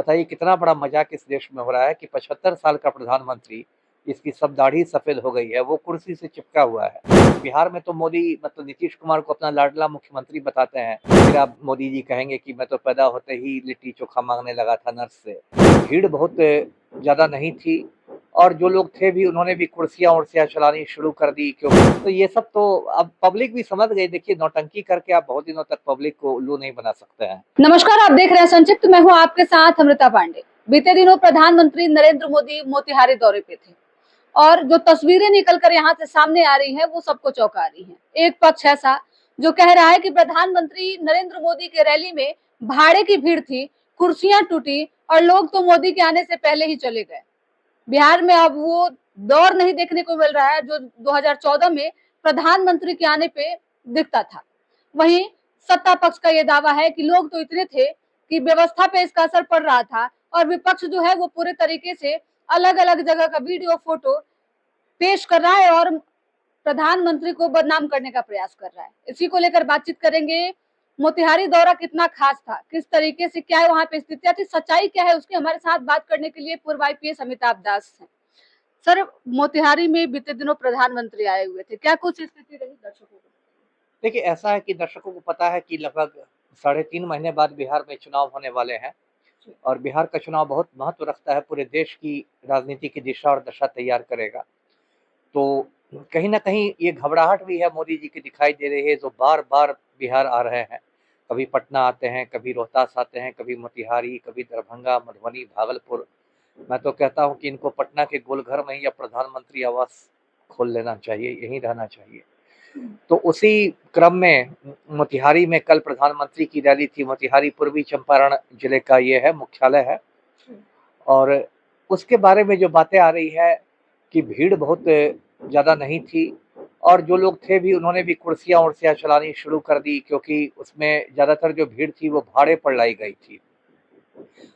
बताइए कितना बड़ा मजाक इस देश में हो रहा है कि 75 साल का प्रधानमंत्री, इसकी सब दाढ़ी सफेद हो गई है, वो कुर्सी से चिपका हुआ है। बिहार में तो मोदी मतलब नीतीश कुमार को अपना लाडला मुख्यमंत्री बताते हैं। फिर आप मोदी जी कहेंगे कि मैं तो पैदा होते ही लिट्टी चोखा मांगने लगा था नर्स से। भीड़ बहुत ज्यादा नहीं थी और जो लोग थे भी उन्होंने भी कुर्सियां उर्सियां चलानी शुरू कर दी, क्योंकि तो ये सब तो अब पब्लिक भी समझ गई। देखिए, नौटंकी करके आप बहुत दिनों तक पब्लिक को उल्लू नहीं बना सकते हैं। नमस्कार, आप देख रहे हैं संक्षिप्त। मैं हूं आपके साथ अमृता पांडे। बीते दिनों प्रधानमंत्री नरेंद्र मोदी मोतिहारी दौरे पे थे और जो तस्वीरें निकलकर यहाँ से सामने आ रही हैं वो सबको चौंका रही हैं। एक पक्ष ऐसा जो कह रहा है कि प्रधानमंत्री नरेंद्र मोदी के रैली में भाड़े की भीड़ थी, कुर्सियां टूटी और लोग तो मोदी के आने से पहले ही चले गए। बिहार में अब वो दौर नहीं देखने को मिल रहा है जो 2014 में प्रधानमंत्री के आने पे दिखता था। वहीं सत्ता पक्ष का ये दावा है कि लोग तो इतने थे कि व्यवस्था पे इसका असर पड़ रहा था और विपक्ष जो है वो पूरे तरीके से अलग अलग जगह का वीडियो फोटो पेश कर रहा है और प्रधानमंत्री को बदनाम करने का प्रयास कर रहा है। इसी को लेकर बातचीत करेंगे। मोतिहारी दौरा कितना खास था, किस तरीके से, क्या वहां पे स्थितियां थी, सच्चाई क्या है, उसकी हमारे साथ बात करने के लिए पूर्व आईपीएस अमिताभ दास हैं। सर, मोतिहारी में बीते दिनों प्रधानमंत्री आए हुए थे, क्या कुछ स्थिति रही दर्शकों को? देखिए, ऐसा है कि दर्शकों को पता है कि लगभग 3.5 महीने बाद बिहार में चुनाव होने वाले हैं और बिहार का चुनाव बहुत महत्व रखता है, पूरे देश की राजनीति की दिशा और दशा तैयार करेगा। तो कहीं न कहीं ये घबराहट भी है मोदी जी की दिखाई दे रही है, जो बार-बार बिहार आ रहे हैं। कभी पटना आते हैं, कभी रोहतास आते हैं, कभी मोतिहारी, कभी दरभंगा, मधुबनी, भागलपुर। मैं तो कहता हूँ कि इनको पटना के गोलघर में ही अब प्रधानमंत्री आवास खोल लेना चाहिए, यहीं रहना चाहिए। तो उसी क्रम में मोतिहारी में कल प्रधानमंत्री की रैली थी। मोतिहारी पूर्वी चंपारण जिले का ये है, मुख्यालय है। और उसके बारे में जो बातें आ रही है कि भीड़ बहुत ज़्यादा नहीं थी और जो लोग थे भी उन्होंने भी कुर्सियां उर्सियां चलानी शुरू कर दी, क्योंकि उसमें ज़्यादातर जो भीड़ थी वो भाड़े पर लाई गई थी।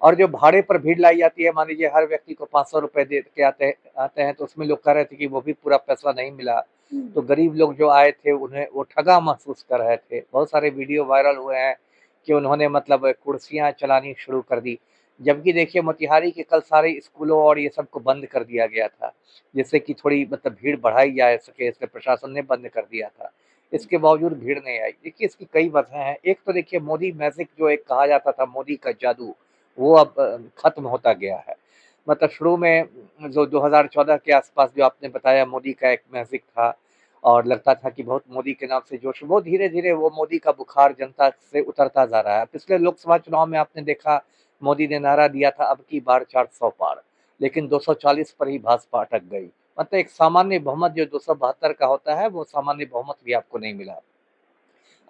और जो भाड़े पर भीड़ लाई जाती है, मान लीजिए हर व्यक्ति को 500 रुपए दे के आते आते हैं, तो उसमें लोग कह रहे थे कि वो भी पूरा पैसा नहीं मिला। तो गरीब लोग जो आए थे उन्हें वो ठगा महसूस कर रहे थे। बहुत सारे वीडियो वायरल हुए हैं कि उन्होंने मतलब कुर्सियां चलानी शुरू कर दी। जबकि देखिए, मोतिहारी के कल सारे स्कूलों और ये सब को बंद कर दिया गया था, जिससे कि थोड़ी मतलब भीड़ बढ़ाई जा सके, इसलिए प्रशासन ने बंद कर दिया था। इसके बावजूद भीड़ नहीं आई। देखिए, इसकी कई वजह हैं। एक तो देखिए, मोदी मैजिक जो एक कहा जाता था, मोदी का जादू, वो अब खत्म होता गया है। मतलब शुरू में जो 2014 के आसपास जो आपने बताया, मोदी का एक मैजिक था और लगता था कि बहुत मोदी के नाम से जोश, वो धीरे-धीरे वो मोदी का बुखार जनता से उतरता जा रहा है। पिछले लोकसभा चुनाव में आपने देखा, मोदी ने नारा दिया था, अब की बार 400 पार, लेकिन 240 पर ही भाजपा अटक गई। मतलब एक सामान्य बहुमत जो 272 का होता है, वो सामान्य बहुमत भी आपको नहीं मिला।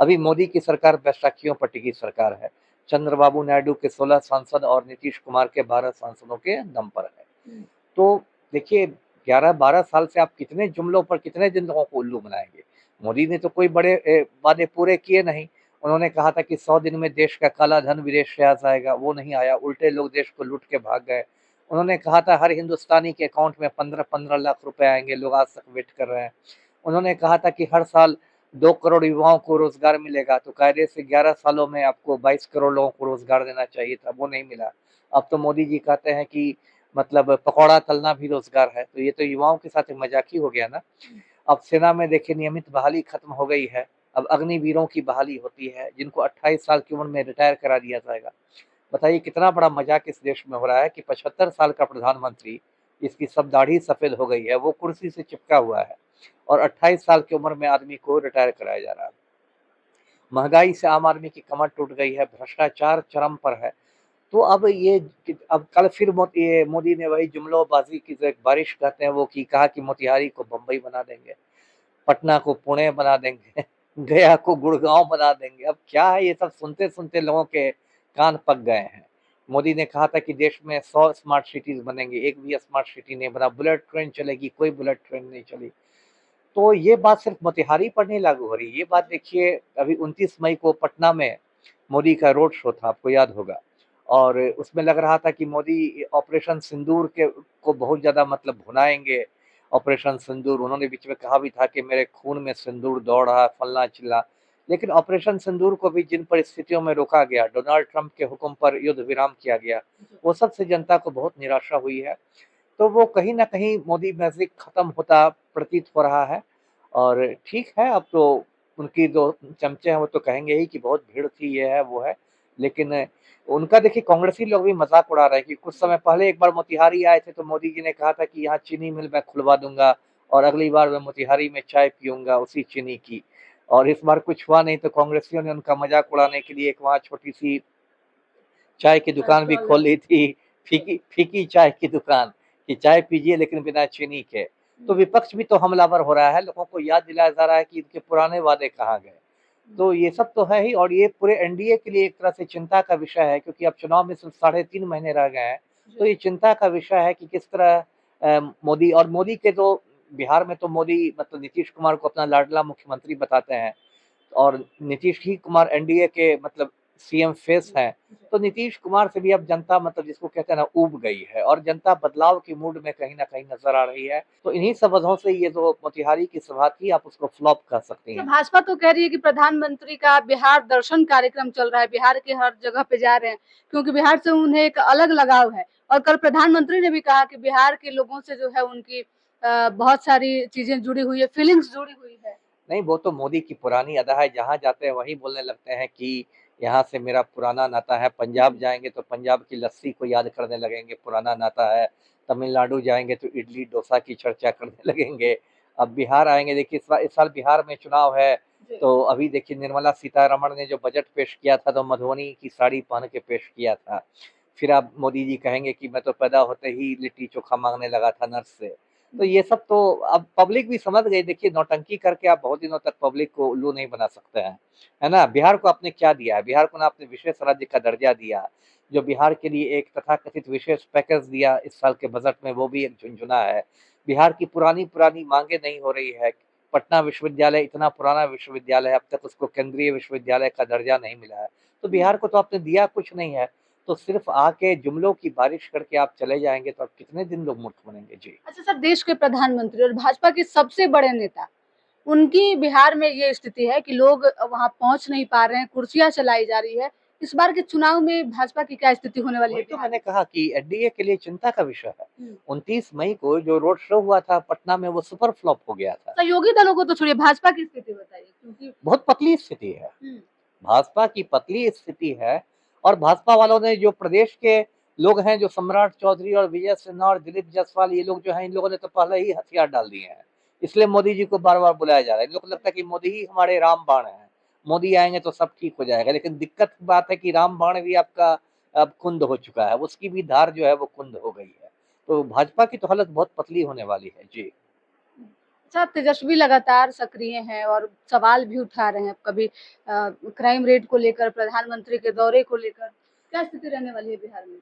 अभी मोदी की सरकार बैसाखियों पर टिकी सरकार है। चंद्रबाबू नायडू के 16 सांसद और नीतीश कुमार के 12 सांसदों के दम पर है। तो देखिए, 11-12 साल से आप कितने जुमलों पर कितने दिन लोगों को उल्लू बनाएंगे। मोदी ने तो कोई बड़े वादे पूरे किए नहीं। उन्होंने कहा था कि 100 दिन में देश का काला धन विदेश से आ जाएगा, वो नहीं आया, उल्टे लोग देश को लूट के भाग गए। उन्होंने कहा था हर हिंदुस्तानी के अकाउंट में 15-15 लाख रुपए आएंगे, लोग आज तक वेट कर रहे हैं। उन्होंने कहा था कि हर साल 2 करोड़ युवाओं को रोजगार मिलेगा, तो कायदे से 11 सालों में आपको 22 करोड़ लोगों को रोजगार देना चाहिए था, वो नहीं मिला। अब तो मोदी जी कहते हैं कि मतलब पकौड़ा तलना भी रोजगार है, तो ये तो युवाओं के साथ एक मजाक ही हो गया ना। अब सेना में देखिए, नियमित बहाली खत्म हो गई है। अब अग्निवीरों की बहाली होती है, जिनको 28 साल की उम्र में रिटायर करा दिया जाएगा। बताइए कितना बड़ा मजाक इस देश में हो रहा है कि 75 साल का प्रधानमंत्री, इसकी सब दाढ़ी सफेद हो गई है, वो कुर्सी से चिपका हुआ है और 28 साल की उम्र में आदमी को रिटायर कराया जा रहा है। महंगाई से आम आदमी की कमर टूट गई है, भ्रष्टाचार चरम पर है। तो अब ये अब कल फिर मोदी ने वही जुमलोबाजी की, जो एक बारिश कहते हैं वो की, कहा कि मोतिहारी को बम्बई बना देंगे, पटना को पुणे बना देंगे, गया को गुड़गांव बना देंगे। अब क्या है, ये सब सुनते सुनते लोगों के कान पक गए हैं। मोदी ने कहा था कि देश में 100 स्मार्ट सिटीज बनेंगे, एक भी स्मार्ट सिटी नहीं बना। बुलेट ट्रेन चलेगी, कोई बुलेट ट्रेन नहीं चली। तो ये बात सिर्फ मोतिहारी पर नहीं लागू हो रही। ये बात देखिए, अभी 29 मई को पटना में मोदी का रोड शो था, आपको याद होगा। और उसमें लग रहा था कि मोदी ऑपरेशन सिंदूर के को बहुत ज़्यादा मतलब भुनाएंगे। ऑपरेशन सिंदूर, उन्होंने बीच में कहा भी था कि मेरे खून में सिंदूर दौड़ रहा है, फलना चिल्ला। लेकिन ऑपरेशन सिंदूर को भी जिन परिस्थितियों में रोका गया, डोनाल्ड ट्रंप के हुक्म पर युद्ध विराम किया गया, वो सबसे जनता को बहुत निराशा हुई है। तो वो कहीं न कहीं मोदी मैजिक खत्म होता प्रतीत हो रहा है। और ठीक है, अब तो उनकी जो चमचे हैं वो तो कहेंगे ही कि बहुत भीड़ थी, ये है, वो है। लेकिन उनका देखिए कांग्रेसी लोग भी मज़ाक उड़ा रहे हैं कि कुछ समय पहले एक बार मोतिहारी आए थे तो मोदी जी ने कहा था कि यहाँ चीनी मिल मैं खुलवा दूँगा और अगली बार मैं मोतिहारी में चाय पीऊँगा उसी चीनी की। और इस बार कुछ हुआ नहीं तो कांग्रेसियों ने उनका मज़ाक उड़ाने के लिए एक वहाँ छोटी-सी चाय की दुकान भी खोल ली थी, फीकी फीकी चाय की दुकान, कि चाय पीजिए लेकिन बिना चीनी के। तो विपक्ष भी तो हमलावर हो रहा है, लोगों को याद दिलाया जा रहा है कि इनके पुराने वादे कहाँ गए। तो ये सब तो है ही, और ये पूरे एनडीए के लिए एक तरह से चिंता का विषय है, क्योंकि अब चुनाव में सिर्फ 3.5 महीने रह गए हैं। तो ये चिंता का विषय है कि किस तरह मोदी के जो बिहार में तो मोदी मतलब नीतीश कुमार को अपना लाडला मुख्यमंत्री बताते हैं। और नीतीश ही कुमार एनडीए के मतलब सीएम फेस हैं। तो नीतीश कुमार से भी अब जनता मतलब जिसको कहते हैं ना ऊब गई है, और जनता बदलाव की मूड में कहीं न कहीं नज़र आ रही है। तो इन्हीं सब वजहों से ये जो मोतिहारी की सभा थी, आप उसको फ्लॉप कह सकती तो हैं। भाजपा तो कह रही है कि प्रधानमंत्री का बिहार दर्शन कार्यक्रम चल रहा है, बिहार के हर जगह पे जा रहे हैं, क्योंकि बिहार से उन्हें एक अलग लगाव है। और कल प्रधानमंत्री ने भी कहा कि बिहार के लोगों से जो है उनकी बहुत सारी चीजें जुड़ी हुई है, फीलिंग्स जुड़ी हुई है। नहीं, वो तो मोदी की पुरानी अदा है, जहाँ जाते हैं वहीं बोलने लगते हैं कि यहाँ से मेरा पुराना नाता है। पंजाब जाएँगे तो पंजाब की लस्सी को याद करने लगेंगे, पुराना नाता है। तमिलनाडु जाएँगे तो इडली डोसा की चर्चा करने लगेंगे। अब बिहार आएँगे, देखिए इस साल बिहार में चुनाव है, तो अभी देखिए निर्मला सीतारमण ने जो बजट पेश किया था तो मधुबनी की साड़ी पहन के पेश किया था। फिर अब मोदी जी कहेंगे कि मैं तो पैदा होते ही लिट्टी चोखा माँगने लगा था नर्स से। तो ये सब तो अब पब्लिक भी समझ गई, देखिए नौटंकी करके आप बहुत दिनों तक पब्लिक को उल्लू नहीं बना सकते हैं, है ना? बिहार को आपने क्या दिया है? बिहार को ना आपने विशेष राज्य का दर्जा दिया, जो बिहार के लिए एक तथाकथित विशेष पैकेज दिया इस साल के बजट में, वो भी एक झुनझुना है। बिहार की पुरानी-पुरानी माँगें नहीं हो रही है। पटना विश्वविद्यालय इतना पुराना विश्वविद्यालय है, अब तक उसको केंद्रीय विश्वविद्यालय का दर्जा नहीं मिला है। तो बिहार को तो आपने दिया कुछ नहीं है। तो सिर्फ़ आके जुमलों की बारिश करके आप चले जाएँगे तो अब कितने दिन लोग मूर्ख बनेंगे? जी। अच्छा सर, देश के प्रधानमंत्री और भाजपा के सबसे बड़े नेता, उनकी बिहार में ये स्थिति है कि लोग वहाँ पहुँच नहीं पा रहे हैं, कुर्सियाँ चलाई जा रही है। इस बार के चुनाव में भाजपा की क्या स्थिति होने वाली है वही तो बिहार मैंने में? कहा कि एनडीए के लिए चिंता का विषय है। हुँ। 29 मई को जो रोड शो हुआ था पटना में, वो सुपर फ्लॉप हो गया था। सहयोगी दलों को तो छोड़िए, भाजपा की स्थिति बताइए क्योंकि बहुत पतली स्थिति है। हुँ, भाजपा की पतली स्थिति है, और भाजपा वालों ने जो प्रदेश के लोग हैं, जो सम्राट चौधरी और विजय सिन्हा और दिलीप जायसवाल, ये लोग जो हैं, इन लोगों ने तो पहले ही हथियार डाल दिए हैं। इसलिए मोदी जी को बार-बार बुलाया जा रहा है। इन लोगों को लगता है कि मोदी ही हमारे रामबाण हैं। मोदी आएँगे तो सब ठीक हो जाएगा। लेकिन दिक्कत की बात है कि रामबाण भी आपका अब कुंद हो चुका है। उसकी भी धार जो है वो कुंद हो गई है। तो भाजपा की तो हालत बहुत पतली होने वाली है। जी। अच्छा तेजस्वी लगातार सक्रिय हैं और सवाल भी उठा रहे हैं, कभी क्राइम रेट को लेकर, प्रधानमंत्री के दौरे को लेकर, क्या स्थिति रहने वाली है बिहार में?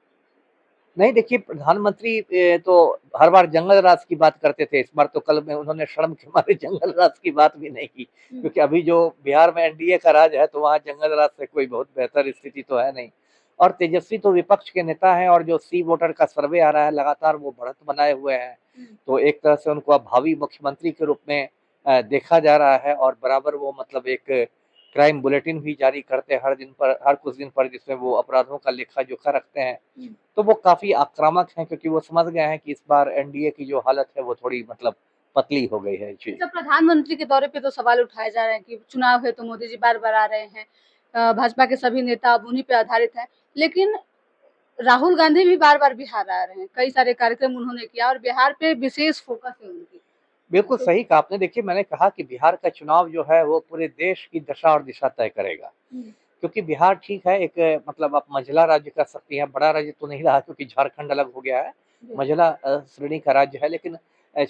नहीं, देखिए प्रधानमंत्री तो हर बार जंगल राज की बात करते थे, इस बार तो कल में उन्होंने शर्म के मारे जंगल राज की बात भी नहीं की, हुँ, क्योंकि अभी जो बिहार में एनडीए का राज है तो वहाँ जंगल राज से कोई बहुत बेहतर स्थिति तो है नहीं। और तेजस्वी तो विपक्ष के नेता हैं, और जो सी वोटर का सर्वे आ रहा है लगातार वो बढ़त बनाए हुए हैं। हुँ। तो एक तरह से उनको अब भावी मुख्यमंत्री के रूप में देखा जा रहा है, और बराबर वो मतलब एक क्राइम बुलेटिन भी जारी करते हैं हर कुछ दिन पर, जिसमें वो अपराधों का लेखा-जोखा रखते हैं। हुँ। तो वो काफ़ी आक्रामक हैं, क्योंकि वो समझ गए हैं कि इस बार एनडीए की जो हालत है वो थोड़ी मतलब पतली हो गई है। जी। अच्छा प्रधानमंत्री के दौरे पे तो सवाल उठाए जा रहे हैं कि चुनाव है तो मोदी जी बार-बार आ रहे हैं। भाजपा के सभी नेता अब उन्हीं पे आधारित हैं। लेकिन राहुल गांधी भी बार-बार बिहार आ रहे हैं। कई सारे कार्यक्रम उन्होंने किया और बिहार पे विशेष फ़ोकस है उनकी। बिल्कुल तो सही कहा आपने। देखिए, मैंने कहा कि बिहार का चुनाव जो है वो पूरे देश की दशा और दिशा तय करेगा। हुँ, क्योंकि बिहार ठीक है, एक मतलब आप मझला राज्य कह सकती हैं, बड़ा राज्य तो नहीं रहा क्योंकि झारखंड अलग हो गया है। जी। मझला श्रेणी का राज्य है, लेकिन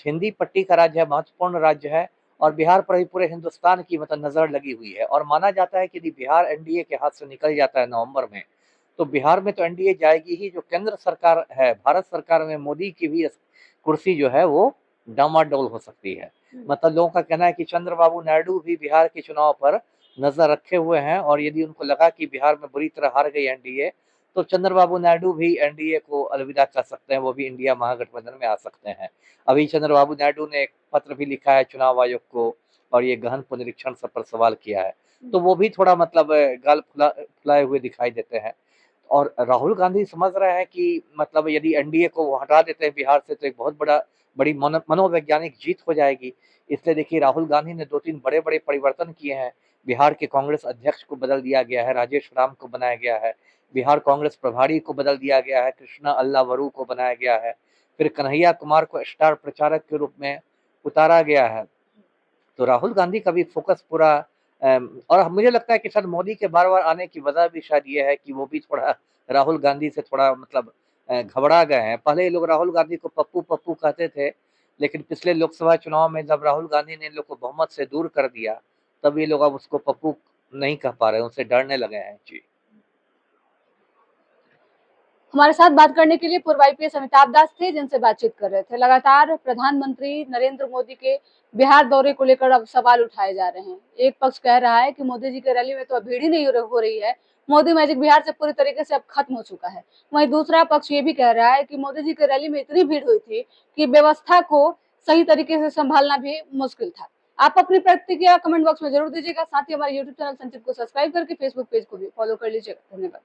हिंदी पट्टी का राज्य है, महत्वपूर्ण राज्य है, और बिहार पर ही पूरे हिंदुस्तान की मतलब नज़र लगी हुई है, और माना जाता है कि यदि बिहार एनडीए के हाथ से निकल जाता है नवंबर में, तो बिहार में तो एनडीए जाएगी ही, जो केंद्र सरकार है, भारत सरकार में मोदी की भी कुर्सी जो है वो डामाडोल हो सकती है। हुँ। मतलब लोगों का कहना है कि चंद्रबाबू नायडू भी बिहार के चुनाव पर नज़र रखे हुए हैं, और यदि उनको लगा कि बिहार में बुरी तरह हार गई एनडीए, तो चंद्रबाबू नायडू भी एनडीए को अलविदा कर सकते हैं, वो भी इंडिया महागठबंधन में आ सकते हैं। अभी चंद्रबाबू नायडू ने एक पत्र भी लिखा है चुनाव आयोग को, और ये गहन पुनरीक्षण सब पर सवाल किया है। तो वो भी थोड़ा मतलब गाल फुलाए हुए दिखाई देते हैं। और राहुल गांधी समझ रहे हैं कि मतलब यदि एनडीए को वो हटा देते हैं बिहार से तो एक बहुत बड़ी मनोवैज्ञानिक जीत हो जाएगी। इसलिए देखिए राहुल गांधी ने 2-3 बड़े-बड़े परिवर्तन किए हैं। बिहार के कांग्रेस अध्यक्ष को बदल दिया गया है, राजेश राम को बनाया गया है। बिहार कांग्रेस प्रभारी को बदल दिया गया है, कृष्णा अल्लावरू को बनाया गया है। फिर कन्हैया कुमार को स्टार प्रचारक के रूप में उतारा गया है। तो राहुल गांधी का भी फोकस पूरा और मुझे लगता है कि शायद मोदी के बार-बार आने की वजह भी शायद ये है कि वो भी थोड़ा राहुल गांधी से थोड़ा मतलब घबरा गए हैं। पहले ये लोग राहुल गांधी को पप्पू-पप्पू कहते थे, लेकिन पिछले लोकसभा चुनाव में जब राहुल गांधी ने इन लोग को बहुमत से दूर कर दिया, तब ये लोग अब उसको पप्पू नहीं कह पा रहे हैं, उनसे डरने लगे हैं। जी। हमारे साथ बात करने के लिए पूर्व आईपीएस अमिताभ दास थे, जिनसे बातचीत कर रहे थे। लगातार प्रधानमंत्री नरेंद्र मोदी के बिहार दौरे को लेकर अब सवाल उठाए जा रहे हैं। एक पक्ष कह रहा है कि मोदी जी के रैली में तो अब भीड़ ही नहीं हो रही है, मोदी मैजिक बिहार से पूरी तरीके से अब खत्म हो चुका है। वहीं दूसरा पक्ष ये भी कह रहा है कि मोदी जी के रैली में इतनी भीड़ हुई थी कि व्यवस्था को सही तरीके से संभालना भी मुश्किल था। आप अपनी प्रतिक्रिया कमेंट बॉक्स में जरूर दीजिएगा। साथ ही हमारे यूट्यूब चैनल संचित को सब्सक्राइब करके फेसबुक पेज को भी फॉलो कर लीजिएगा। धन्यवाद।